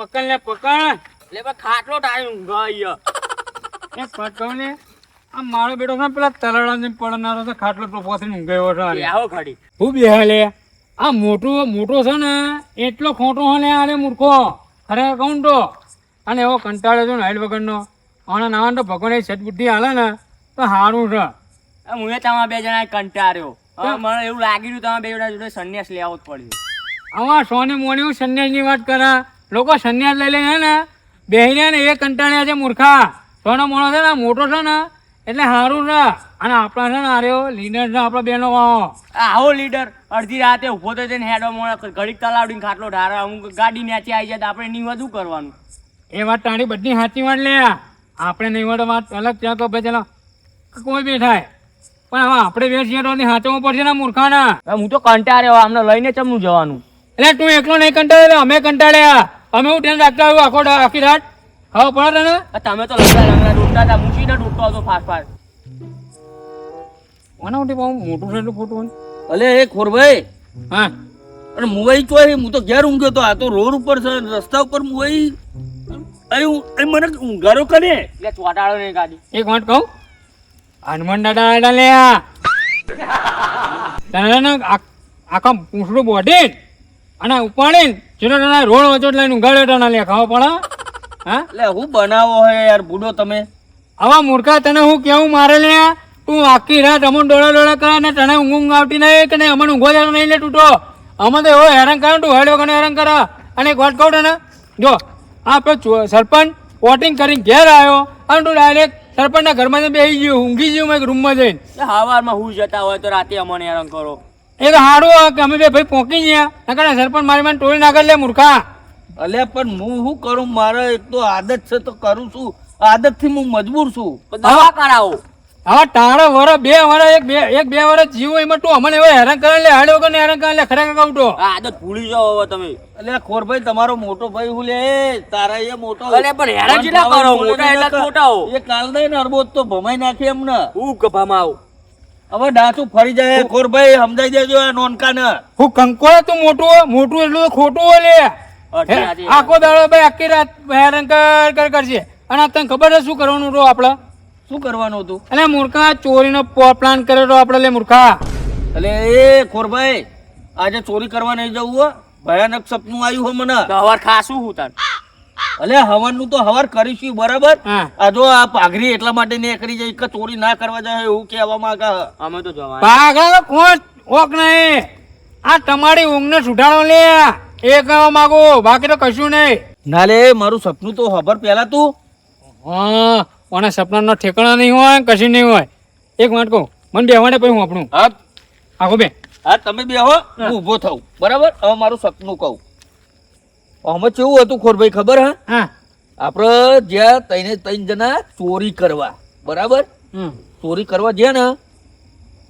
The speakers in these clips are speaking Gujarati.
પકડ લે પકડ. લે બા ખાટલો ટાળી ઊંઘાય. એ પકડ ને આ મારો બેટો છે ને પેલા તલાડા પડનારો છે ખાટલો તો પોતે ઊંઘાયો છે. આવો ખડી. હું બેહાલે આ મોટો છે ને એટલો ખોટો હલે આરે મૂર્ખો ખરેખર કહું તો. અને એવો કંટાળે છે ને હાઈડ વગરનો આના નાવા તો ભગવાન સદબુદ્ધિ હાલે ને તો સારું છે. હું તમારા બે જણા કંટાળ્યો. મને એવું લાગી રહ્યું તમે બે જણા જોડે સંન્યાસ લેવો જ પડ્યો. આવા સોની મોની સંન્યાસની વાત કરે લોકો સંન્યાસ લઈ લઈને ને બેહીને ને એ કંટાળ્યા છે મૂર્ખા. સોનો મોણો છે ને મોટો છે ને એટલે સારું છે. અને આપણા છે ને આર્યો લીડર છે આપણા બેનો. આવો લીડર અડધી રાતે ઉભો તો જઈને હેડો મોણે ઘડીક તલાવડીને ખાટલો ઢારે હું ગાડી નેચે આવી જાય તો આપણે નહીં વધુ કરવાનું. એ વાત તારી બધી સાચી વાત લે. આપણે નહીં વાત વાત અલગ ત્યાં તો ભાઈ ચાલો કોઈ બી થાય પણ હવે આપણે બે છીએ તો સાચવવું પડશે ને મૂર્ખાના. હું તો કંટાળ્યો અમને લઈને ચમનું જવાનું. એટલે તું એકલો નહીં કંટાળ્યો અમે કંટાળ્યા. અમે હું ધ્યાન રાખતા આવ્યું આખી રાત હવે પડે ને. તમે તો લંગડા ડૂબતા હતા હું સીધા ડૂબતો હતો ફાસ્ટ ફાસ્ટ. મને બહુ મોટું છે એટલું ખોટું. અલે એ ખોરભાઈ હા અરે મુંબઈ ચોય હું તો ઘેર ઊંઘ્યો તો. આ તો રોડ ઉપર છે રસ્તા ઉપર મુંબઈ અહીં મને ઊંઘારો કરે. એટલે ચોટાડો નહીં ગાડી. એક વાત કહું હનુમાન દાદા લે તને આખા પૂંછડું બોડી અને ઉપાડીને જેનો તને રોડ વચોટ લઈને ઉગાડ્યો તને લે ખાવા પડે. હા એટલે હું બનાવો હે યાર બુડો તમે. આવા મૂર્ખા તને હું કેવું મારે લે તું આખી રાત અમને ડોળા કરે ને તને ઊંઘ આવતી નહીં કે નહીં અમને ઊંઘો જતો નહીં લે તૂટો. અમે તો એવો હેરાન કરે તું હેડો કને હેરાન કરે. અને એક વાત કહું તને જો આપણે સરપંચ વોટિંગ કરીને ઘેર આવ્યો અને તું ડાયરેક્ટ સરપંચના ઘરમાં બેસી ગયું ઊંઘી ગયું મેં રૂમમાં જઈને. હવારમાં હું જતા હોય તો રાતે અમને હેરાન કરો. એ તો સારું કે અમે બે ભાઈ પહોંચી ગયા નકર સરપંચ મારી મને ટોળી નાખે લે મૂર્ખા. અલે પણ હું શું કરું મારે એક તો આદત છે તો કરું છું. આદત થી હું મજબૂર છું. દવા કરાવો. હવે તારો વરસ બે વરસ એક બે વરસ જીવો એમાં તું અમને એવો હેરાન કરે લે હાડ્યો કે હેરાન કરે લે ખરેખર કહું તો. આદત ભૂલી જાઓ હવે તમે. અલે ખોરભાઈ તમારો મોટો ભાઈ હું લે તારા એ મોટો. અરે પણ હેરાન કેટલા કરો મોટા એટલા મોટા હો. એ કાલ દઈ ને અરબોત તો ભમાઈ નાખે એમને. હું ગભામાં આવું. હવે ડાચું ફરી જાય ખોરભાઈ સમજાઈ દેજો આ નોનકા ને. હું કંકોળો તું મોટું એટલું ખોટું હોય લે. આખો દાડો ભાઈ આખી રાત હેરાન કર કરશે અને તને ખબર છે શું કરવાનું તો આપડે શું કરવાનું હતું? એટલે મૂર્ખા ચોરીનો પ્લાન કર્યો તો આપડે લે મૂર્ખા. એટલે એ ખોરભાઈ આજે ચોરી કરવા નહીં જવું હો. ભયાનક સપનું આવ્યું હો મને. હવાર ખાશું હું તાર. અલે હવાનું તો હવાર કરીશું બરાબર. હા આ જો આ પાઘરી એટલા માટે નીકળી જાય કે ચોરી ના કરવા જાય એવું કહેવા માંગે. અમે તો જવા પાગળ કોણ ઓક નહીં આ તમારી ઊંઘને સુધારો લે એ કહેવા માંગુ બાકી તો કશું નહીં. ના લે મારું સપનું તો ખબર પેલા તું. હા કોના સપનાનો ઠેકાણા નહીં હોય કશું નહીં હોય. એક વાત કહું મને બેવાને પછી હું આપણું હા આખો બે હા તમે બે હો હું ઊભો થઉં બરાબર. હવે મારું સપનું કહું. આમાં કેવું હતું ખોરભાઈ ખબર હા હા આપડે જ્યાં ત્રણ જણા ચોરી કરવા બરાબર. ચોરી કરવા ગયા ને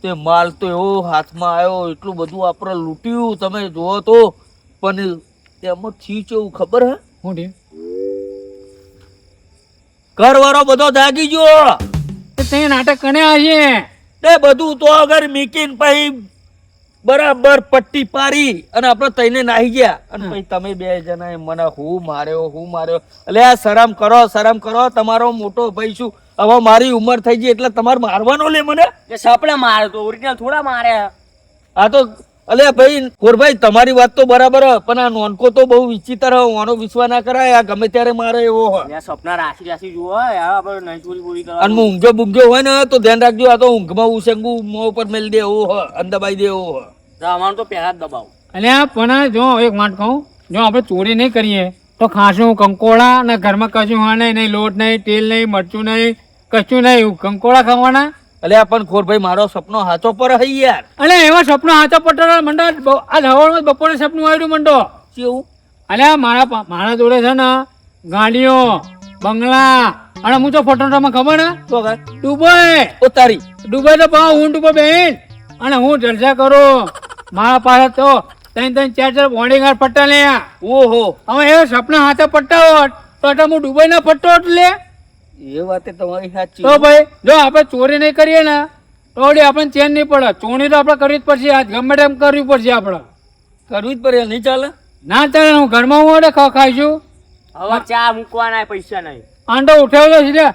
તે માલ તો એવો હાથમાં આવ્યો એટલું બધું આપણે લૂંટ્યું તમે જોવો તો. પણ એમાં થી કેવું ખબર હે હું ઠીક ઘરવાળો બધો જાગી ગયો. તે નાટક કને આવીએ તે બધું તો અગર મીકીને પછી બરાબર પટ્ટી પાડી અને આપણે તઈને નાહી ગયા. અને પછી તમે બે જણાએ મને હું માર્યો. એટલે આ શરમ કરો તમારો મોટો ભાઈ છું. હવે મારી ઉંમર થઈ ગઈ એટલે તમારે મારવાનો લે મને. એ સપના મારે તો ઓરિજિનલ થોડા મારે. આ તો અલે ભાઈ ખોરભાઈ તમારી વાત તો બરાબર પણ આ નોનકો તો બહુ વિચિત્ર આનો વિશ્વાસ ના કરાય. આ ગમે ત્યારે મારે એવો હોય. સપના રાશી જુઓ આપણે નહીં ચોરી પૂરી અને હું ઊંઘ્યો હોય ને તો ધ્યાન રાખજો. આ તો ઊંઘમાં ઉસંગું મોં ઉપર મેલી દે એવું હોય અંદબાઈ દે એવું હોય. અમારું તો પહેલા જ દબાવ. અને પણ જો એક વાત કહું જો આપણે ચોરી નહીં કરીએ તો ખાસું કંકોડા ને ઘરમાં કશું હોય નહીં લોટ નહીં તેલ નહીં મરચું નહીં કશું નહીં કંકોડા ખાવાના. એટલે પણ ખોરભાઈ મારો સપનો હાચો પર હઈ યાર. અલે એવા સપનો હાચો પટ્ટો મંડો આજ હવારમાં બપોરે સપનું આવ્યું મંડો કેવું? અલે મારા જોડે છે ને ગાડીઓ બંગલા અને હું તો ફોટોમાં ખબર ને તો દુબઈ ઉતારી દુબઈ તો પાવ હું ડૂબો બેન અને હું જલસા કરું. મારા પાસે તો ત્રણ ચાર બોડીગાર્ડ પટ્ટા લે. ઓહો હવે એ સપના હાથે પટ્ટા હોત તો હું દુબઈ ના પટ્ટો લે. એ વાત તમારી સાચી. તો ભાઈ જો આપણે ચોરી નહીં કરીએ ને તો આપણને ચેન નહીં પડે. ચોરી તો આપણે કરવી જ પડશે. આજ ગમે તેમ કરવી પડશે આપણે. કરવું જ પડે નહીં ચાલે. ના ચાલે હું ઘરમાં હું ખાઈશું. હવે ચા મૂકવાના પૈસા નહીં. આંડો ઉઠાવેલો છે રે.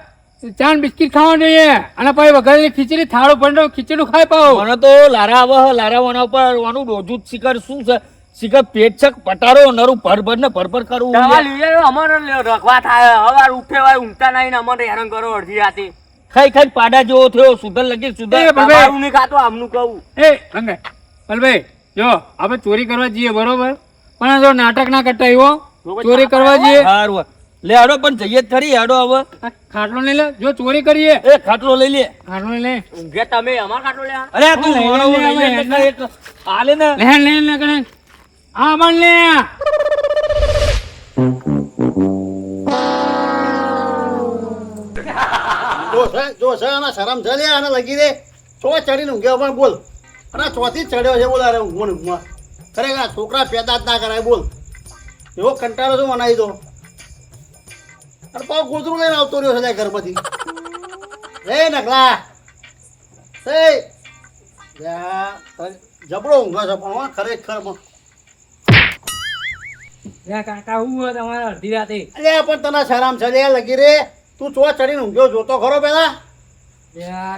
ચા ને બિસ્કિટ ખાવા જોઈએ અને પછી વઘારેલી ખીચડી થાળું પણ ખીચડું ખાઈ પાવ. મને તો લારા આવે લારા વના પર વાનું રોજુ જ શિખર શું છે શિખર પેટ છે પટારો નરું ભર ને ભર કરવું દવા લઈ આવ્યો અમારે રખવા થાય હવાર ઉઠે હોય ઊંઘતા નહીં ને અમને હેરાન કરો અડધી રાતે. ખાઈ પાડા જેવો થયો સુધર લગી સુધર એ ભાઈ. તમારું નહીં ખાતો આમનું કહું. એ રંગે પલભાઈ જો આપણે ચોરી કરવા જઈએ બરોબર પણ જો નાટક ના કરતા એવો ચોરી કરવા જઈએ. સારું લે હાડો પણ જઈએ જ ખરી હાડો હવે આ ખાટલો લઈ લે જો ચોરી કરીએ. એ ખાટલો લઈ લે ખાટલો લઈ લે. ઊંઘે તમે અમાર ખાટલો લે. અરે તું લઈ લે, મોણો લઈ લે, લઈ લે, લઈ લે. એક આલે ને લે કરે આ બન લે. જો છે આના શરમ છે લે આને લગી દે ચો ચડીને ઊંઘ્યો પણ બોલ અને ચોથી જ ચડ્યો છે બોલ અરે ઊંઘમાં ખરેખર આ છોકરા પેદા જ ના કરાય બોલ એવો કંટાળો શું મનાવી દો અને પાછો ગોદરું લઈને આવતો રહ્યો છે ઘરમાંથી એ નકલા એ જબરો ઊંઘો છે પણ ખરેખર કાકા હું હોય તમારે અડધી રાતે. અલ્યા પણ તને શરમ છે લે લગી રે તું ચો ચડીને ઊંઘ્યો જોતો ખરો પેલા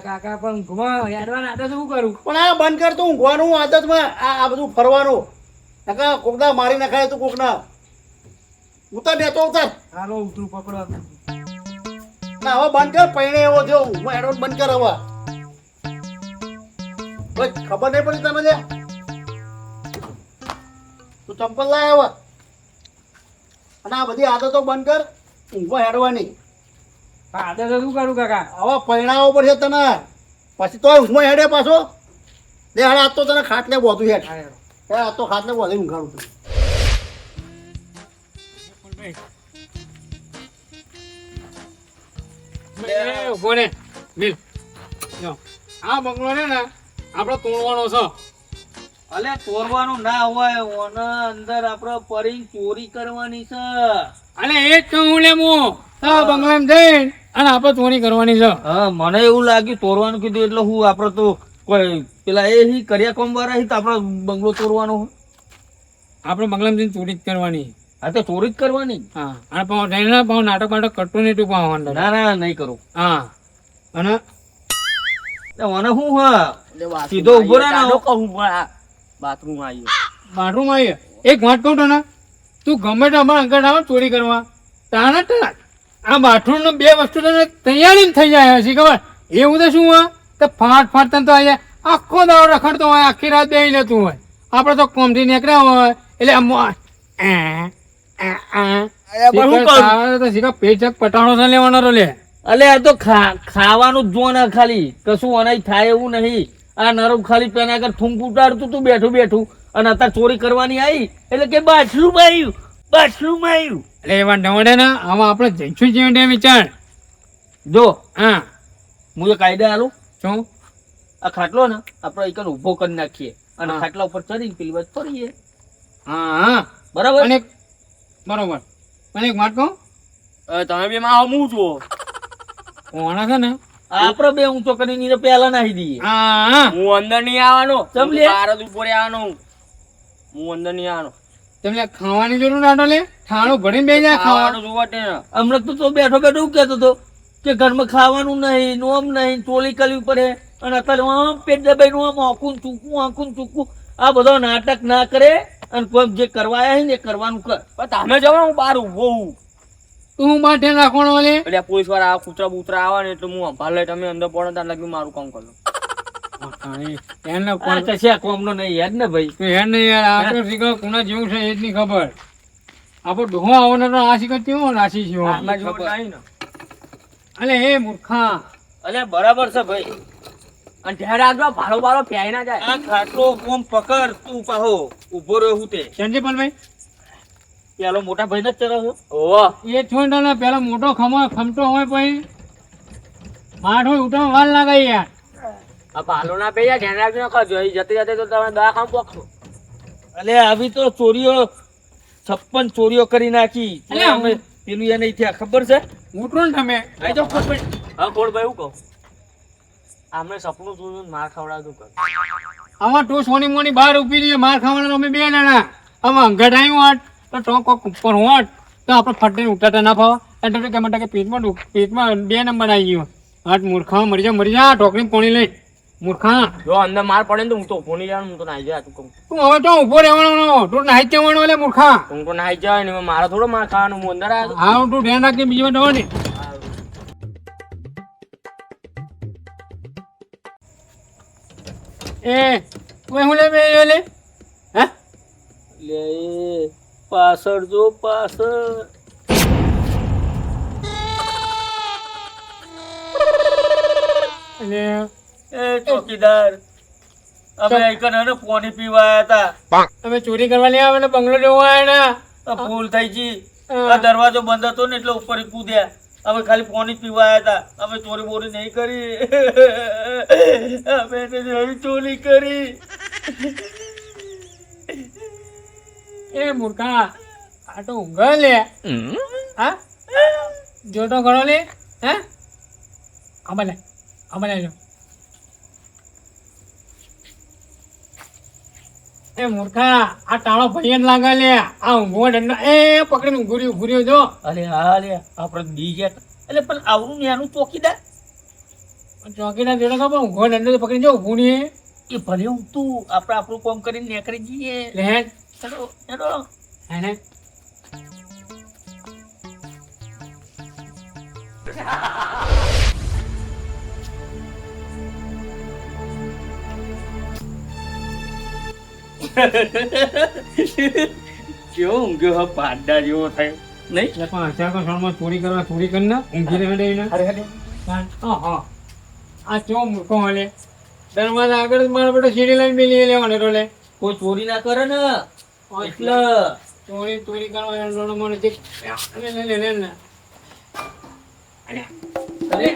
કાકા પણ ઊંઘમાં યાદવા નાટક શું કરું. પણ આ બંધ કર તું ઊંઘવાનું આદતમાં આ બધું ફરવાનું નકા કોકના મારી નખાય તું કોકના ઉતર દેતો ઉતર હાલો ઉતરું પકડો. ના હવે બંધ કર પૈણે એવો થયો ઊંઘમાં એડવર્ટ બંધ કર હવે બસ ખબર નહીં પડી તને લે તું ચંપલ લાય હવે અને આ બધી આદતો બંધ કર ઊંઘમાં હેડવાની આદત શું કરું કાકા. હવે પૈણાવો પડશે તને પછી તો ઊંઘમાં હેડે પાછો લે હાડે આ તો તને ખાટલે બોધું હેડ એ આ તો ખાટલે બોધી ઊંઘાડું છું ઉભો રે મિલ જો આ બંગલો છે ને આપણે તોડવાનો છે. અલે ચોરવાનું ના હોય ઓના અંદર આપણે પરી ચોરી કરવાની છે અને એ જ કહું લે હું બંગલામાં જઈને અને આપણે ચોરી કરવાની છે. હા મને એવું લાગ્યું તોરવાનું કીધું એટલે હું આપડે તો કોઈ પેલા એ હી કર્યા કોમ વાળા હી તો આપડે બંગલો તોરવાનો હોય. આપણે બંગલામાં જઈને ચોરી જ કરવાની. હા તો ચોરી જ કરવાની હા અને પાછો જઈને પાછો નાટક નાટક કરતો નહીં તું પાછો અંદર. ના ના નહીં કરું હા અને મને શું હા એટલે બાથરૂમ સીધો ઊભો રહે ને. આયો, કહું પણ આ બાથરૂમ આવ્યો. બાથરૂમમાં આવીએ એક વાત કહું તને તું ગમે તે અમારા અંકલ આવે ચોરી કરવા તાને આ બાથરૂમ બે વસ્તુ તને તૈયારી થઈ જાય હશે ખબર. એવું તો શું હોય તો ફાટ તને તો અહીંયા આખો દાડો રખડતો હોય આખી રાત બેસી લેતું હોય. આપણે તો કોમથી નીકળ્યા હોય એટલે આમ પેટ ચક પટાણો છે લેવાનો તો લે. અલે આ તો ખાવાનું જ જો ને ખાલી કશું અનાય થાય એવું નહીં. આ નરમ ખાલી પેના આગળ થૂંક ઉટાડતું તું બેઠું અને અત્યારે ચોરી કરવાની આવી એટલે કે બાથરૂમ આવ્યું એટલે એવા નવડે ને આમાં આપણે જઈશું જેવી વિચાર જો હા હું એ કાયદા આલું શું આ ખાટલો ને આપણે એક ઉભો કરી નાખીએ અને હા. ખાટલા ઉપર ચડીને પેલી વાત ફરીએ હા બરાબર અને બરોબર અને એક વાત કહું હવે તમે બે માં હું છો કોણા છે ને આપણે બે ઊંચો કરીને પેલા નાખી દઈએ હા હું અંદર નહીં આવવાનો ચમ લે? બહાર જ ઉપર આવવાનો હું અંદર નહીં આવવાનો તમને ખાવાની જરૂર નાટો લે ઠાણું ભરીને બે જાય ખાવાનું ખાવાનું જોવા તેને હમણાં તો બેઠો એવું કહેતો હતો કે ઘરમાં ખાવાનું નહીં નોમ નહીં ચોરી કરવી પડે અને અત્યારે આમ પેટ દબાઈને આમ આંખું ચૂકવું આ બધો નાટક ના કરે અને કોઈ જે કરવા આવ્યા છે ને એ કરવાનું કર. પણ તમે જાઓ ને હું બહાર ઊભો હું તું હું બાર ધ્યાન રાખવાનો લે એટલે પોલીસ વાળા કૂતરા બૂતરા આવે ને એટલે હું સંભાળ લઈ તમે અંદર પડો ત્યાં લગી મારું કામ કરું એને આ પણ કશા કોમનો નહીં યાદ ને ભાઈ તું હેડ નહીં યાર આ તો શીખર કોના જેવું છે એ જ નહીં ખબર આપણો ડોહો આવવાનો તો આ શીખર કેવો નાસી છે આટલા જેવું નહીં ને અલે હે મૂર્ખા અલ્યા બરાબર છે ભાઈ અને ધ્યાન રાખજો ભાડો બાળો ફેંઈ ના જાય આ ખાટલો કોમ પકડ તું પાહો ઉભો રહ્યો હું તે ચંદીપલભાઈ પેલો મોટા ભાઈ ને જ ચલાવ્યો ઓહો એ છોડ ને પેલા મોટો ખમતો હોય પછી માઠ હોય ઉઠવા વાર લાગે યાર આ ભાલો ના પૈયા ધ્યાન રાખજો ને કરજો અહીં જતે જતે તો તમે દવાખાનું પકડો અલે આવી તો ચોરીઓ 56 ચોરીઓ કરી નાખી અલ્યા, અમે પેલું એ નહીં થયા ખબર છે ઉઠો ને તમે આઈ જાઓ ખોટભાઈ હા ખોટભાઈ હું કહું આમને સપનું જોયું ને માર ખવડાવતું કર આમાં તો સોની મોની બહાર ઉભી રહીએ માર ખાવાના અમે બે જણા આમાં અંગઠ આવ્યું હોત તો ટોંક ઉપર હોત તો આપણે ફટને ઉઠાતા ના ફાવા એટલે તો કેમ કે પેટમાં 2 નંબર આવી ગયો હાથ મૂર્ખા મરી જા ઢોકળી પાણી લઈ મૂર્ખા જો અંદર માર પડે ને તો હું તો ઉભો નહીં જાણ હું તો નાઈ જાય તું કહું તું હવે તો ઉભો રહેવાનો તું નાઈ જવાનો એટલે મૂર્ખા હું તો નાઈ જાય ને મારા થોડો માર ખાવાનું હું અંદર આવ્યો હા તું ધ્યાન રાખજે બીજી વાર જવાની એ કોઈ હું લે બે લે હા લે પાછળ જો પાછળ એટલે એ ચોકીદાર અમે એકન હને પાણી પીવા આયા હતા તમે ચોરી કરવા લઈ આવે એટલે બંગલો જોવા આવ્યા આ ભૂલ થઈ ગઈ આ દરવાજો બંધ હતો ને એટલે ઉપર કૂદ્યા અમે ખાલી પાણી પીવા આયા હતા અમે ચોરી બોરી નહીં કરી અમે એને એવી ચોરી કરી એ મૂર્ખા આ તો ઊંઘ લે હા જોતો ઘણો લે હે અમારે જો એ મૂર્ખા આ ટાળો ભૈયા જ લાગે લે આ ઊંઘો દંડો એ પકડીને ઊંઘું રહ્યો જો અરે હા લે આપણે બી ગયા હતા. એટલે પણ આવડું ને એનું ચોકીદાર ચોકીદાર જોડે ખબર ઊંઘો દંડો પકડીને જો ઊંઘું નહીં એ ભલે હું તું આપણે આપણું કામ કરીને નીકળી જઈએ લે ચલો ચલો એને કેવો ઊંઘ્યો હે પાડા જેવો થયો નહીં એટલે પણ અત્યારે તો શોણમાં ચોરી કરી ને ઊંઘી રહે ને અરે અરે હા આ ચો મૂર્ખો હલે દરવાજા આગળ જ મારા બેટો સીડી લઈને મેલી લેવાનો તો લે કોઈ ચોરી ના કરે ને એટલે ચોરી કરવા એનો મને જે લે અરે લે